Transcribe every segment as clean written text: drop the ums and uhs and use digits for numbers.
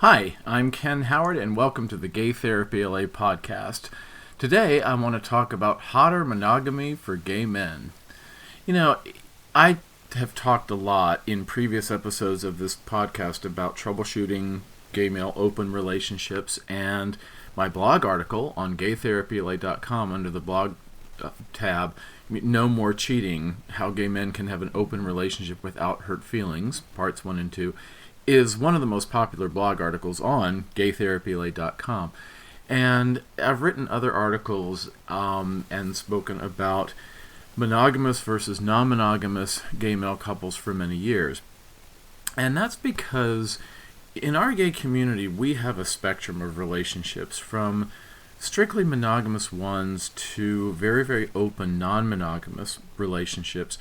Hi, I'm Ken Howard, and welcome to the Gay Therapy LA podcast. Today, I want to talk about hotter monogamy for gay men. You know, I have talked a lot in previous episodes of this podcast about troubleshooting gay male open relationships, and my blog article on gaytherapyla.com under the blog tab, No More Cheating, How Gay Men Can Have an Open Relationship Without Hurt Feelings, parts 1 and 2, is one of the most popular blog articles on gaytherapyla.com. And I've written other articles and spoken about monogamous versus non-monogamous gay male couples for many years. And that's because in our gay community, we have a spectrum of relationships, from strictly monogamous ones to very, very open non-monogamous relationships,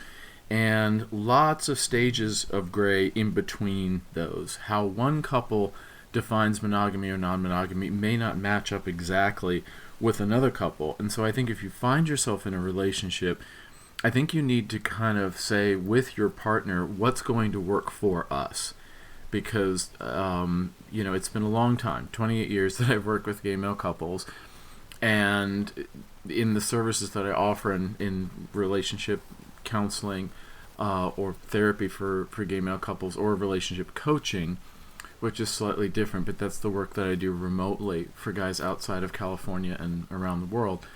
and lots of stages of gray in between those. How one couple defines monogamy or non-monogamy may not match up exactly with another couple. And so I think if you find yourself in a relationship, I think you need to kind of say with your partner, what's going to work for us? Because, it's been a long time, 28 years that I've worked with gay male couples. And in the services that I offer in relationship counseling or therapy for gay male couples, or relationship coaching, which is slightly different, but that's the work that I do remotely for guys outside of California and around the world.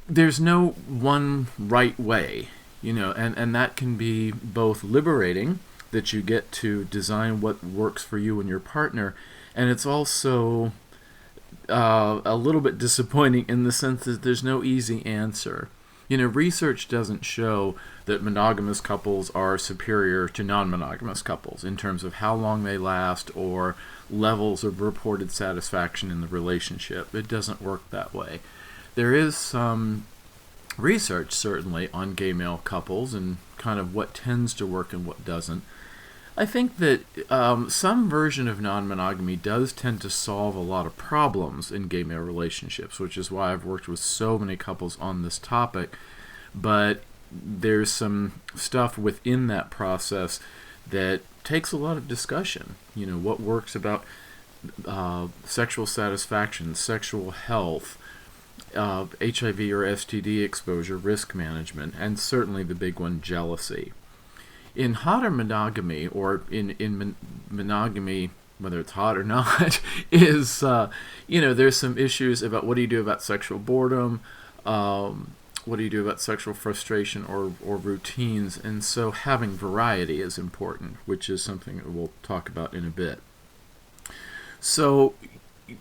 There's no one right way, and that can be both liberating, that you get to design what works for you and your partner, and it's also a little bit disappointing in the sense that there's no easy answer. Research doesn't show that monogamous couples are superior to non-monogamous couples in terms of how long they last or levels of reported satisfaction in the relationship. It doesn't work that way. There is some research, certainly, on gay male couples and kind of what tends to work and what doesn't. I think that some version of non-monogamy does tend to solve a lot of problems in gay male relationships, which is why I've worked with so many couples on this topic. But there's some stuff within that process that takes a lot of discussion. What works about sexual satisfaction, sexual health, HIV or STD exposure, risk management, and certainly the big one, jealousy. In hotter monogamy, or in monogamy, whether it's hot or not, is, there's some issues about what do you do about sexual boredom, what do you do about sexual frustration or routines, and so having variety is important, which is something that we'll talk about in a bit. So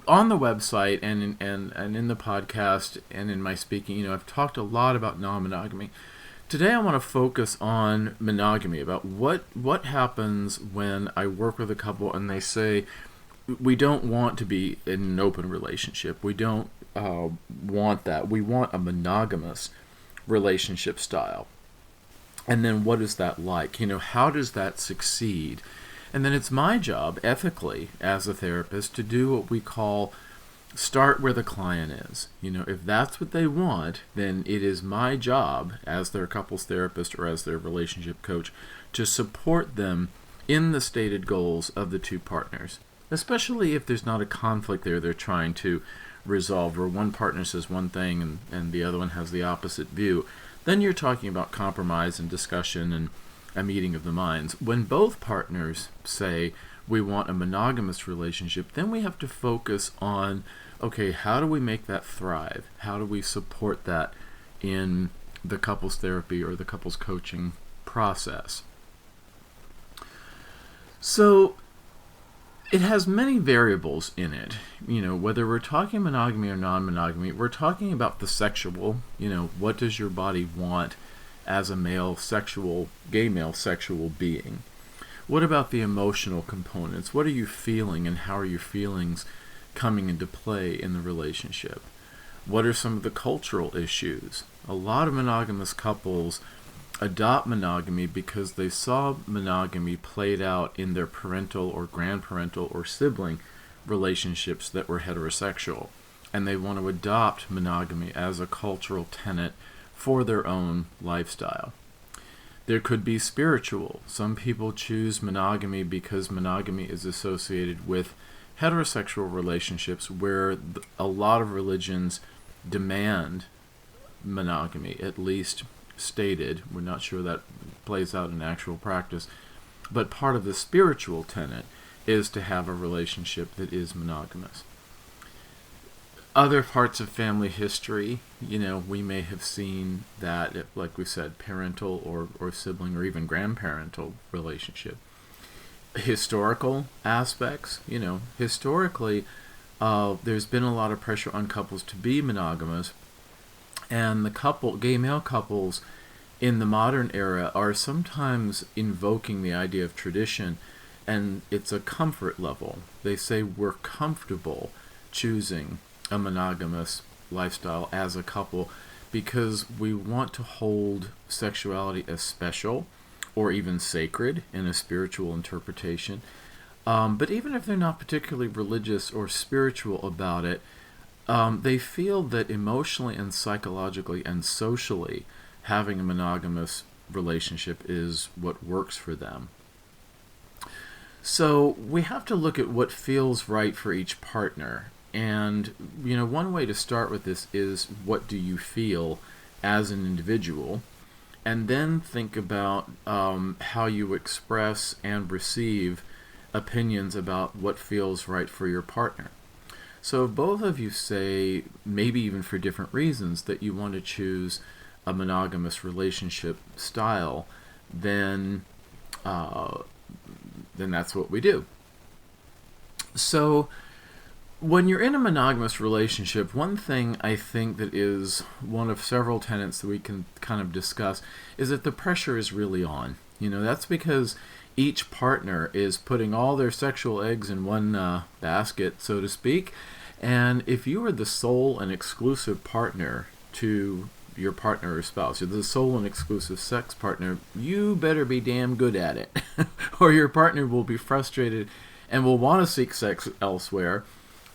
on the website and in the podcast and in my speaking, I've talked a lot about non-monogamy. Today I want to focus on monogamy, about what happens when I work with a couple and they say, we don't want to be in an open relationship. We don't want that. We want a monogamous relationship style. And then what is that like? How does that succeed? And then it's my job, ethically, as a therapist, to do what we call start where the client is. If that's what they want, then it is my job as their couples therapist or as their relationship coach to support them in the stated goals of the two partners, especially if there's not a conflict there they're trying to resolve, where one partner says one thing and the other one has the opposite view. Then you're talking about compromise and discussion and a meeting of the minds. When both partners say, we want a monogamous relationship, then we have to focus on, okay, how do we make that thrive? How do we support that in the couples therapy or the couples coaching process? So it has many variables in it. Whether we're talking monogamy or non-monogamy, we're talking about the sexual, what does your body want as a gay male sexual being? What about the emotional components? What are you feeling, and how are your feelings coming into play in the relationship? What are some of the cultural issues? A lot of monogamous couples adopt monogamy because they saw monogamy played out in their parental or grandparental or sibling relationships that were heterosexual, and they want to adopt monogamy as a cultural tenet for their own lifestyle. There could be spiritual. Some people choose monogamy because monogamy is associated with heterosexual relationships where a lot of religions demand monogamy, at least stated. We're not sure that plays out in actual practice. But part of the spiritual tenet is to have a relationship that is monogamous. Other parts of family history, we may have seen that, like we said, parental or sibling or even grandparental relationship. Historical aspects, historically, there's been a lot of pressure on couples to be monogamous, and the gay male couples in the modern era are sometimes invoking the idea of tradition, and it's a comfort level. They say we're comfortable choosing a monogamous lifestyle as a couple because we want to hold sexuality as special or even sacred in a spiritual interpretation. But even if they're not particularly religious or spiritual about it, they feel that emotionally and psychologically and socially having a monogamous relationship is what works for them. So we have to look at what feels right for each partner. And, one way to start with this is, what do you feel as an individual? And then think about how you express and receive opinions about what feels right for your partner. So if both of you say, maybe even for different reasons, that you want to choose a monogamous relationship style, then that's what we do. So when you're in a monogamous relationship, one thing I think that is one of several tenets that we can kind of discuss is that the pressure is really on. That's because each partner is putting all their sexual eggs in one basket, so to speak. And if you are the sole and exclusive partner to your partner or spouse, you're the sole and exclusive sex partner, you better be damn good at it. Or your partner will be frustrated and will want to seek sex elsewhere,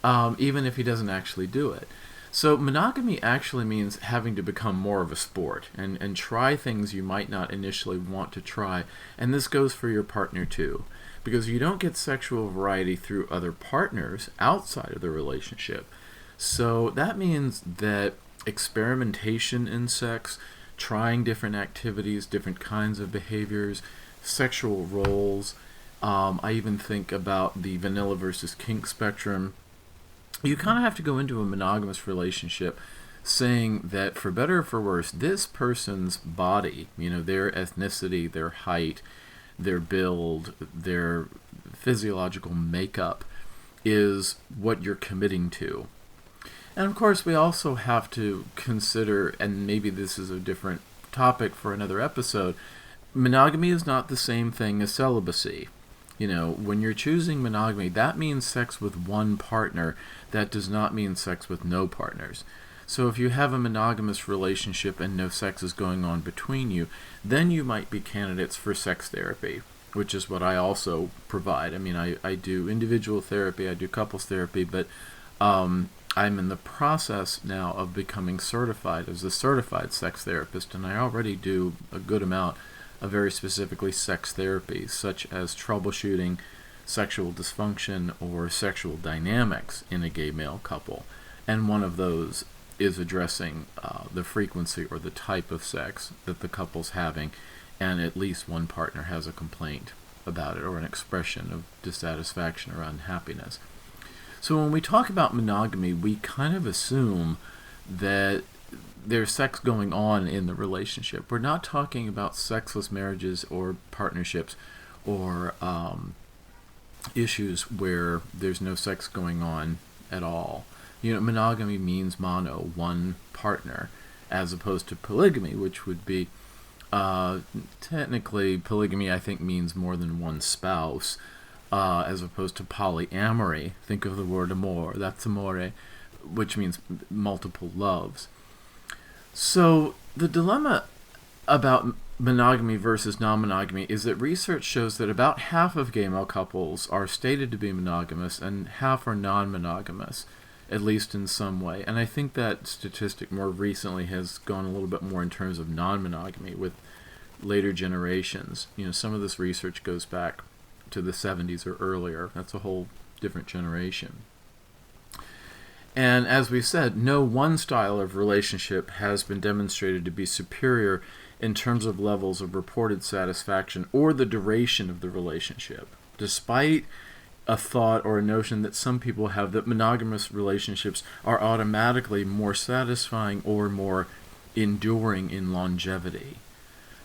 even if he doesn't actually do it. So monogamy actually means having to become more of a sport and try things you might not initially want to try. And this goes for your partner too, because you don't get sexual variety through other partners outside of the relationship. So that means that experimentation in sex, trying different activities, different kinds of behaviors, sexual roles. I even think about the vanilla versus kink spectrum. You kind of have to go into a monogamous relationship saying that, for better or for worse, this person's body, their ethnicity, their height, their build, their physiological makeup is what you're committing to. And of course, we also have to consider, and maybe this is a different topic for another episode, monogamy is not the same thing as celibacy. When you're choosing monogamy, that means sex with one partner. That does not mean sex with no partners. So if you have a monogamous relationship and no sex is going on between you, then you might be candidates for sex therapy, which is what I also provide. I do individual therapy, I do couples therapy, but I'm in the process now of becoming certified as a certified sex therapist, and I already do a good amount of very specifically sex therapy, such as troubleshooting sexual dysfunction or sexual dynamics in a gay male couple. And one of those is addressing the frequency or the type of sex that the couple's having, and at least one partner has a complaint about it or an expression of dissatisfaction or unhappiness. So when we talk about monogamy, we kind of assume that there's sex going on in the relationship. We're not talking about sexless marriages or partnerships or issues where there's no sex going on at all. Monogamy means mono, one partner, as opposed to polygamy, which would be technically, polygamy I think means more than one spouse, as opposed to polyamory. Think of the word amor, that's amore, which means multiple loves. So the dilemma about monogamy versus non-monogamy is that research shows that about half of gay male couples are stated to be monogamous and half are non-monogamous, at least in some way. And I think that statistic more recently has gone a little bit more in terms of non-monogamy, with later generations. Some of this research goes back to the 70s or earlier. That's a whole different generation. And as we said, no one style of relationship has been demonstrated to be superior in terms of levels of reported satisfaction or the duration of the relationship, despite a thought or a notion that some people have that monogamous relationships are automatically more satisfying or more enduring in longevity.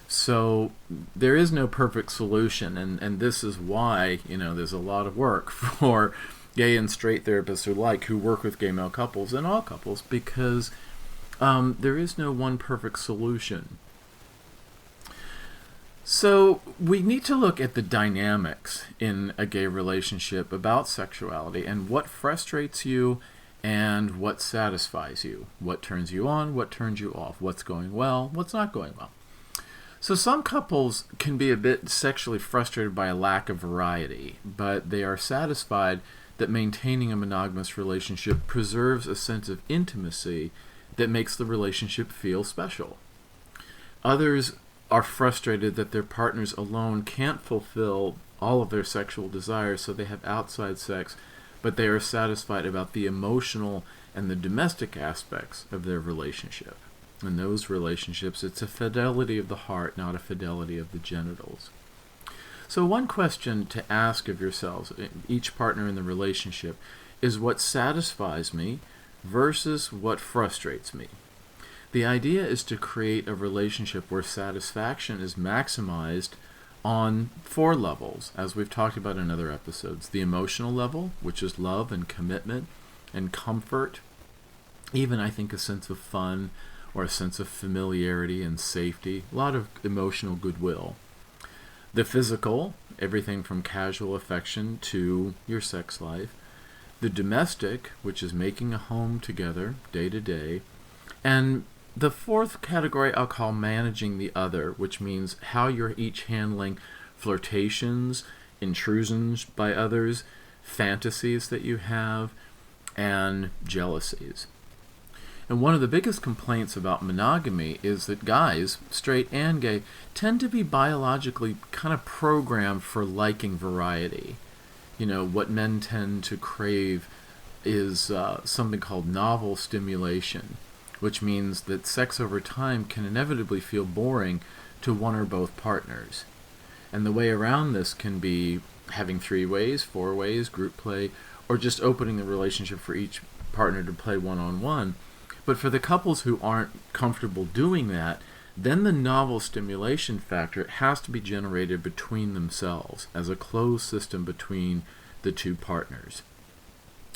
So there is no perfect solution, and this is why there's a lot of work for gay and straight therapists who work with gay male couples and all couples, because there is no one perfect solution. So we need to look at the dynamics in a gay relationship about sexuality and what frustrates you and what satisfies you, what turns you on, what turns you off, what's going well, what's not going well. So some couples can be a bit sexually frustrated by a lack of variety, but they are satisfied that maintaining a monogamous relationship preserves a sense of intimacy that makes the relationship feel special. Others are frustrated that their partners alone can't fulfill all of their sexual desires, so they have outside sex, but they are satisfied about the emotional and the domestic aspects of their relationship. In those relationships, it's a fidelity of the heart, not a fidelity of the genitals. So one question to ask of yourselves, each partner in the relationship, is what satisfies me versus what frustrates me. The idea is to create a relationship where satisfaction is maximized on 4 levels, as we've talked about in other episodes. The emotional level, which is love and commitment and comfort, even I think a sense of fun or a sense of familiarity and safety, a lot of emotional goodwill. The physical, everything from casual affection to your sex life. The domestic, which is making a home together day to day. And the 4th category I'll call managing the other, which means how you're each handling flirtations, intrusions by others, fantasies that you have, and jealousies. And one of the biggest complaints about monogamy is that guys, straight and gay, tend to be biologically kind of programmed for liking variety. What men tend to crave is something called novel stimulation, which means that sex over time can inevitably feel boring to one or both partners. And the way around this can be having 3 ways, 4 ways, group play, or just opening the relationship for each partner to play one-on-one. But for the couples who aren't comfortable doing that, then the novel stimulation factor has to be generated between themselves as a closed system between the 2 partners.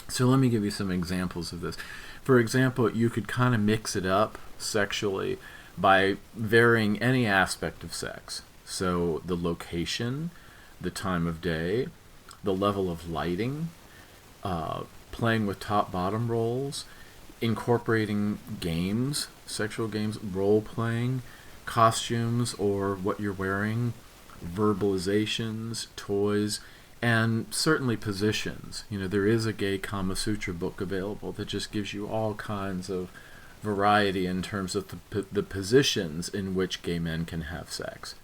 So let me give you some examples of this. For example, you could kind of mix it up sexually by varying any aspect of sex. So the location, the time of day, the level of lighting, playing with top-bottom roles, incorporating games, sexual games, role-playing, costumes or what you're wearing, verbalizations, toys, and certainly positions. There is a gay Kama Sutra book available that just gives you all kinds of variety in terms of the positions in which gay men can have sex.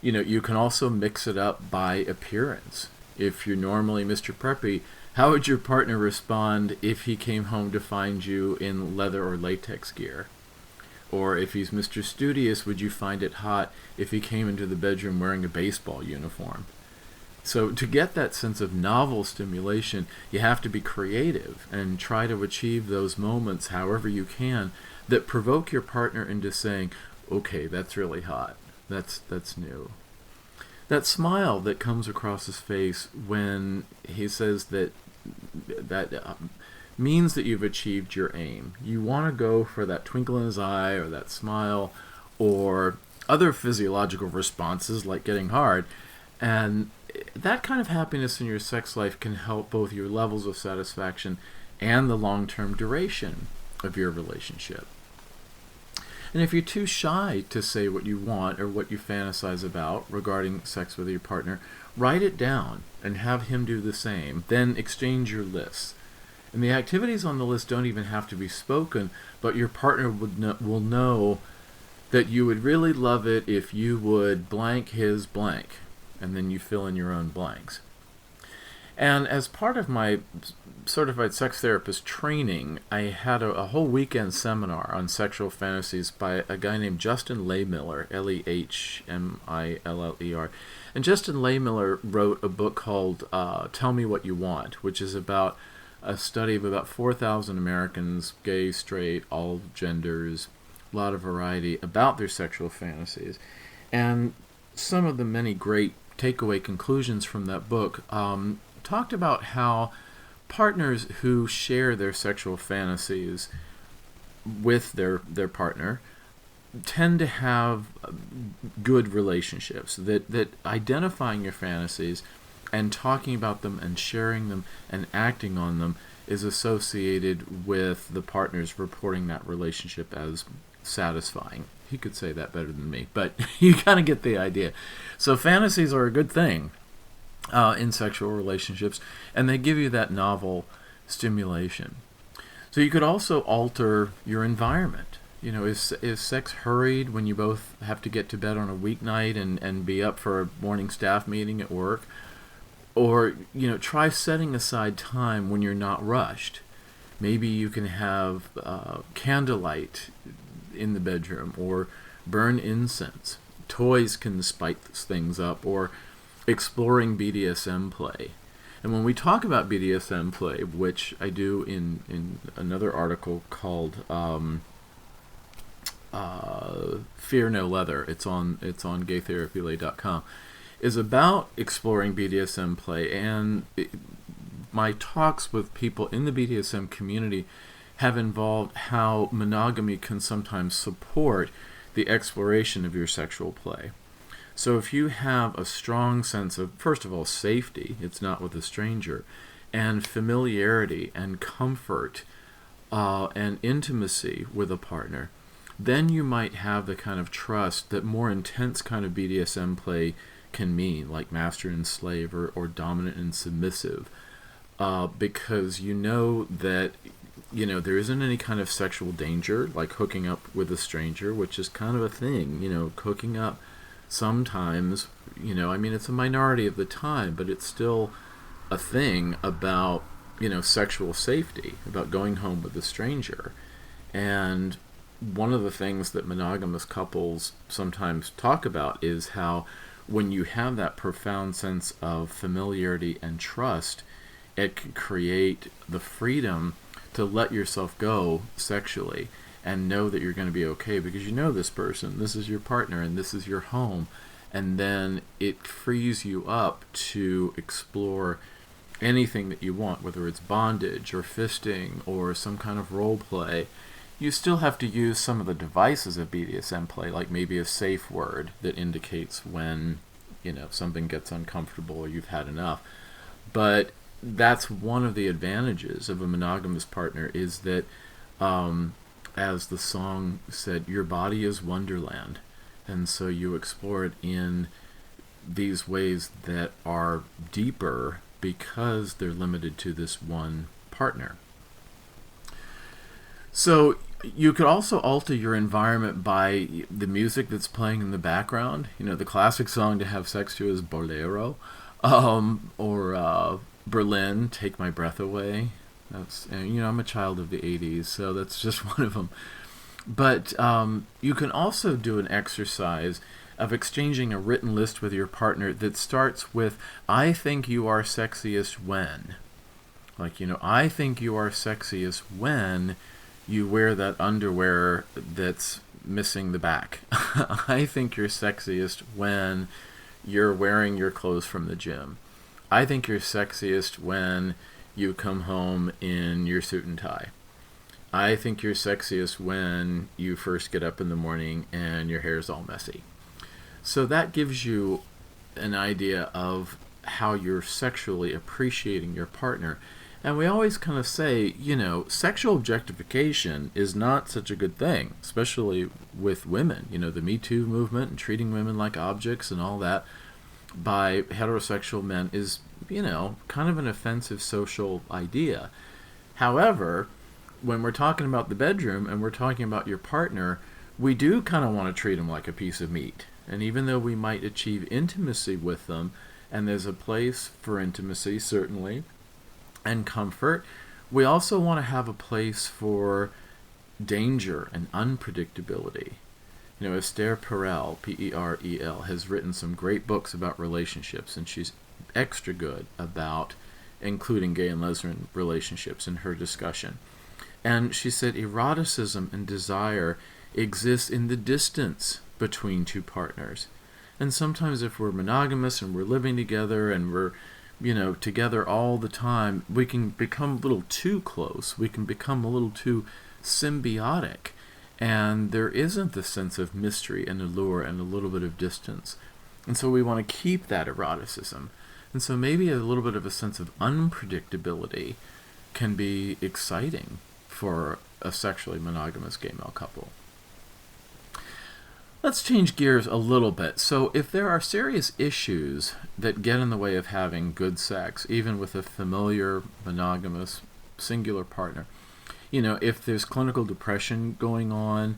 You can also mix it up by appearance. If you're normally Mr. Preppy, how would your partner respond if he came home to find you in leather or latex gear? Or if he's Mr. Studious, would you find it hot if he came into the bedroom wearing a baseball uniform? So to get that sense of novel stimulation, you have to be creative and try to achieve those moments however you can that provoke your partner into saying, okay, that's really hot. That's new. That smile that comes across his face when he says that means that you've achieved your aim. You want to go for that twinkle in his eye or that smile or other physiological responses like getting hard. And that kind of happiness in your sex life can help both your levels of satisfaction and the long-term duration of your relationship. And if you're too shy to say what you want or what you fantasize about regarding sex with your partner, write it down and have him do the same. Then exchange your lists. And the activities on the list don't even have to be spoken, but your partner will know that you would really love it if you would blank his blank, and then you fill in your own blanks. And as part of my certified sex therapist training, I had a whole weekend seminar on sexual fantasies by a guy named Justin Lehmiller, Lehmiller. And Justin Lehmiller wrote a book called Tell Me What You Want, which is about a study of about 4,000 Americans, gay, straight, all genders, a lot of variety, about their sexual fantasies. And some of the many great takeaway conclusions from that book talked about how partners who share their sexual fantasies with their partner tend to have good relationships, that identifying your fantasies and talking about them and sharing them and acting on them is associated with the partners reporting that relationship as satisfying. He could say that better than me, but you kind of get the idea. So fantasies are a good thing in sexual relationships, and they give you that novel stimulation. So you could also alter your environment. You know, is sex hurried when you both have to get to bed on a weeknight and be up for a morning staff meeting at work? Or, you know, try setting aside time when you're not rushed. Maybe you can have candlelight in the bedroom, or burn incense. Toys can spice things up, or exploring BDSM play. And when we talk about BDSM play, which I do in another article called Fear No Leather, it's on gaytherapyla.com, is about exploring BDSM play. And my talks with people in the BDSM community have involved how monogamy can sometimes support the exploration of your sexual play. So if you have a strong sense of, first of all, safety, it's not with a stranger, and familiarity and comfort and intimacy with a partner, then you might have the kind of trust that more intense kind of BDSM play can mean, like master and slave, or dominant and submissive, because you know that, you know, there isn't any kind of sexual danger, like hooking up with a stranger, which is kind of a thing. You know, hooking up sometimes, you know, I mean, it's a minority of the time, but it's still a thing about, you know, sexual safety, about going home with a stranger. And one of the things that monogamous couples sometimes talk about is how when you have that profound sense of familiarity and trust, it can create the freedom to let yourself go sexually and know that you're going to be okay, because you know this person, this is your partner, and this is your home. And then it frees you up to explore anything that you want, whether it's bondage or fisting or some kind of role play. You still have to use some of the devices of BDSM play, like maybe a safe word that indicates when, you know, something gets uncomfortable or you've had enough. But that's one of the advantages of a monogamous partner, is that, as the song said, your body is wonderland. And so you explore it in these ways that are deeper because they're limited to this one partner. So you could also alter your environment by the music that's playing in the background. You know, the classic song to have sex to is Bolero, or Berlin, Take My Breath Away. That's, you know, I'm a child of the 80s, so that's just one of them. But you can also do an exercise of exchanging a written list with your partner that starts with, I think you are sexiest when. Like, you know, I think you are sexiest when you wear that underwear that's missing the back. I think you're sexiest when you're wearing your clothes from the gym. I think you're sexiest when you come home in your suit and tie. I think you're sexiest when you first get up in the morning and your hair's all messy. So that gives you an idea of how you're sexually appreciating your partner. And we always kind of say, you know, sexual objectification is not such a good thing, especially with women. You know, the Me Too movement and treating women like objects and all that by heterosexual men is, you know, kind of an offensive social idea. However, when we're talking about the bedroom and we're talking about your partner, we do kind of want to treat them like a piece of meat. And even though we might achieve intimacy with them, and there's a place for intimacy, certainly, and comfort, we also want to have a place for danger and unpredictability. Esther Perel, Perel, has written some great books about relationships, and she's extra good about including gay and lesbian relationships in her discussion. And she said eroticism and desire exist in the distance between two partners. And sometimes if we're monogamous and we're living together and we're, together all the time, we can become a little too close. We can become a little too symbiotic. And there isn't the sense of mystery and allure and a little bit of distance. And so we want to keep that eroticism. And so maybe a little bit of a sense of unpredictability can be exciting for a sexually monogamous gay male couple. Let's change gears a little bit. So if there are serious issues that get in the way of having good sex, even with a familiar, monogamous, singular partner, if there's clinical depression going on,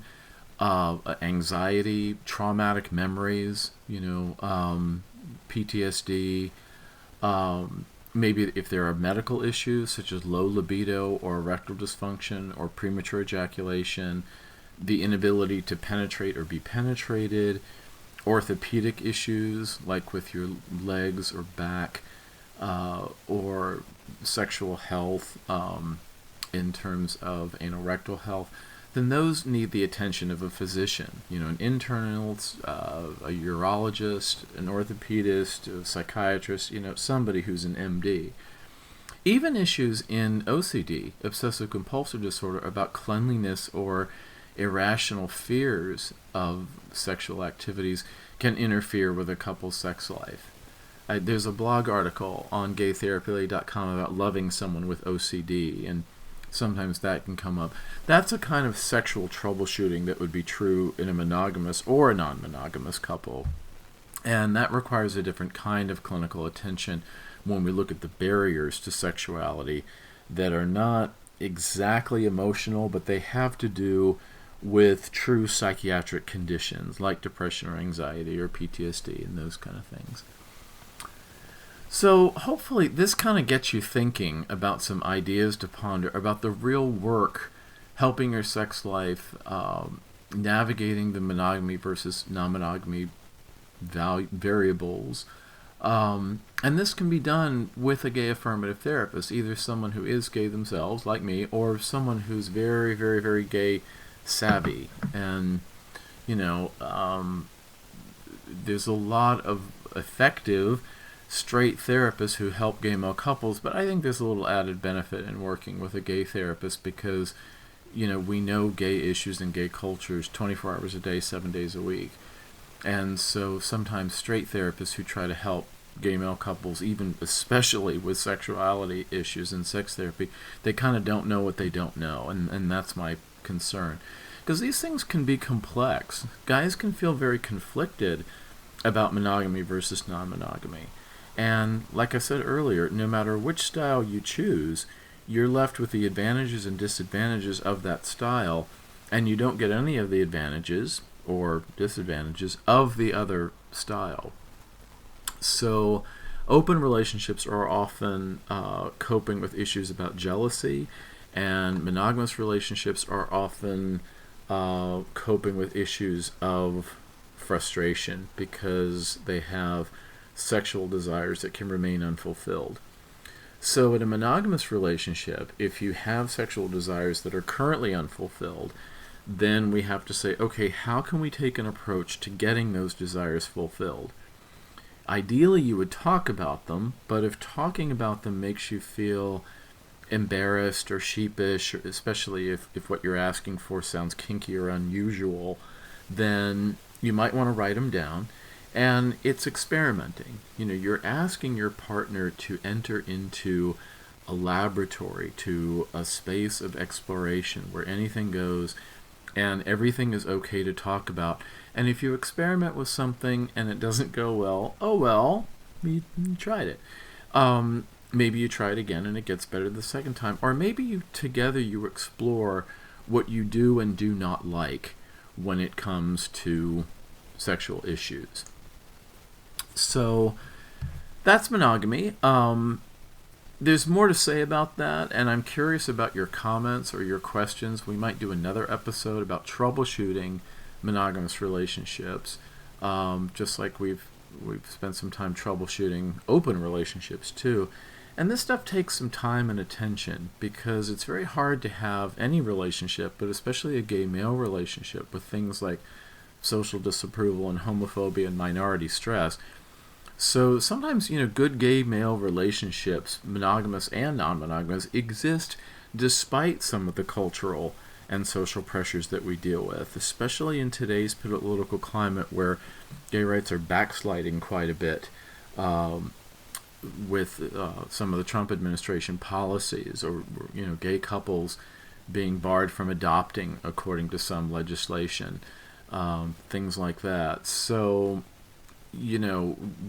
anxiety, traumatic memories, PTSD, maybe if there are medical issues such as low libido or erectile dysfunction or premature ejaculation, the inability to penetrate or be penetrated, orthopedic issues like with your legs or back, or sexual health in terms of anorectal health, then those need the attention of a physician, an internist, a urologist, an orthopedist, a psychiatrist, somebody who's an MD. Even issues in OCD, obsessive compulsive disorder, about cleanliness or irrational fears of sexual activities can interfere with a couple's sex life. There's a blog article on gaytherapy.com about loving someone with OCD, and sometimes that can come up. That's a kind of sexual troubleshooting that would be true in a monogamous or a non-monogamous couple. And that requires a different kind of clinical attention when we look at the barriers to sexuality that are not exactly emotional, but they have to do with true psychiatric conditions like depression or anxiety or PTSD and those kind of things. So hopefully this kind of gets you thinking about some ideas to ponder about the real work helping your sex life, navigating the monogamy versus non-monogamy variables. And this can be done with a gay affirmative therapist, either someone who is gay themselves, like me, or someone who's very, very, very gay savvy. And, there's a lot of effective straight therapists who help gay male couples, but I think there's a little added benefit in working with a gay therapist because, we know gay issues and gay cultures 24 hours a day, 7 days a week. And so sometimes straight therapists who try to help gay male couples, even especially with sexuality issues and sex therapy, they kind of don't know what they don't know, and that's my concern. Because these things can be complex. Guys can feel very conflicted about monogamy versus non-monogamy. And like I said earlier, no matter which style you choose, you're left with the advantages and disadvantages of that style, and you don't get any of the advantages or disadvantages of the other style. So open relationships are often coping with issues about jealousy, and monogamous relationships are often coping with issues of frustration because they have sexual desires that can remain unfulfilled. So in a monogamous relationship, if you have sexual desires that are currently unfulfilled, then we have to say, okay, how can we take an approach to getting those desires fulfilled? Ideally, you would talk about them, but if talking about them makes you feel embarrassed or sheepish, especially if what you're asking for sounds kinky or unusual, then you might want to write them down. And it's experimenting. You're asking your partner to enter into a laboratory, to a space of exploration where anything goes and everything is okay to talk about. And if you experiment with something and it doesn't go well, oh well, you tried it. Maybe you try it again and it gets better the second time. Or maybe together you explore what you do and do not like, when it comes to sexual issues. So that's monogamy. There's more to say about that, and I'm curious about your comments or your questions. We might do another episode about troubleshooting monogamous relationships, just like we've spent some time troubleshooting open relationships too. And this stuff takes some time and attention because it's very hard to have any relationship, but especially a gay male relationship, with things like social disapproval and homophobia and minority stress. So sometimes, good gay male relationships, monogamous and non-monogamous, exist despite some of the cultural and social pressures that we deal with, especially in today's political climate where gay rights are backsliding quite a bit with some of the Trump administration policies, or gay couples being barred from adopting according to some legislation, things like that. So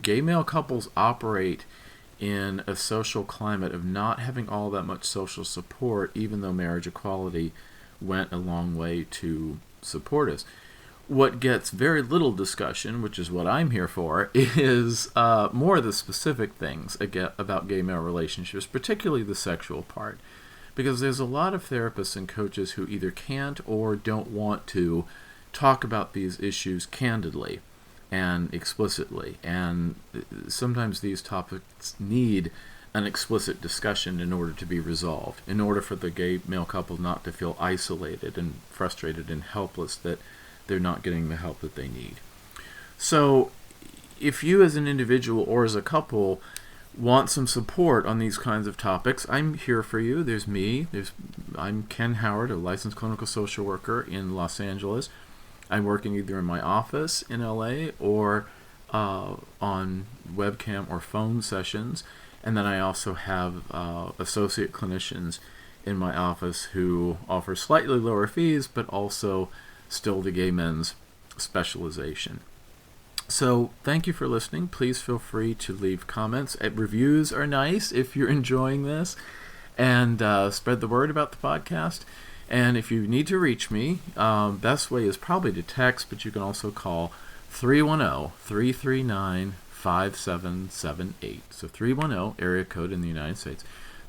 gay male couples operate in a social climate of not having all that much social support, even though marriage equality went a long way to support us. What gets very little discussion, which is what I'm here for, is more of the specific things about gay male relationships, particularly the sexual part. Because there's a lot of therapists and coaches who either can't or don't want to talk about these issues candidly and explicitly, and sometimes these topics need an explicit discussion in order to be resolved, in order for the gay male couple not to feel isolated and frustrated and helpless that they're not getting the help that they need. So if you as an individual or as a couple want some support on these kinds of topics, I'm here for you. There's me. I'm Ken Howard, a licensed clinical social worker in Los Angeles. I'm working either in my office in LA or on webcam or phone sessions. And then I also have associate clinicians in my office who offer slightly lower fees, but also still the gay men's specialization. So thank you for listening. Please feel free to leave comments. Reviews are nice if you're enjoying this, and spread the word about the podcast. And if you need to reach me, best way is probably to text, but you can also call 310-339-5778. So 310, area code in the United States,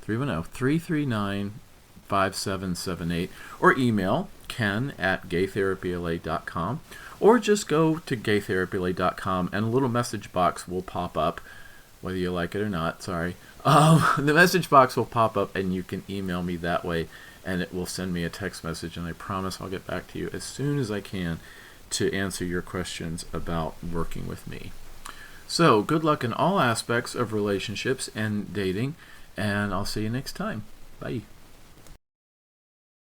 310-339-5778, or email ken@gaytherapyla.com, or just go to gaytherapyla.com and a little message box will pop up, whether you like it or not, sorry. The message box will pop up and you can email me that way, and it will send me a text message, and I promise I'll get back to you as soon as I can to answer your questions about working with me. So, good luck in all aspects of relationships and dating, and I'll see you next time. Bye.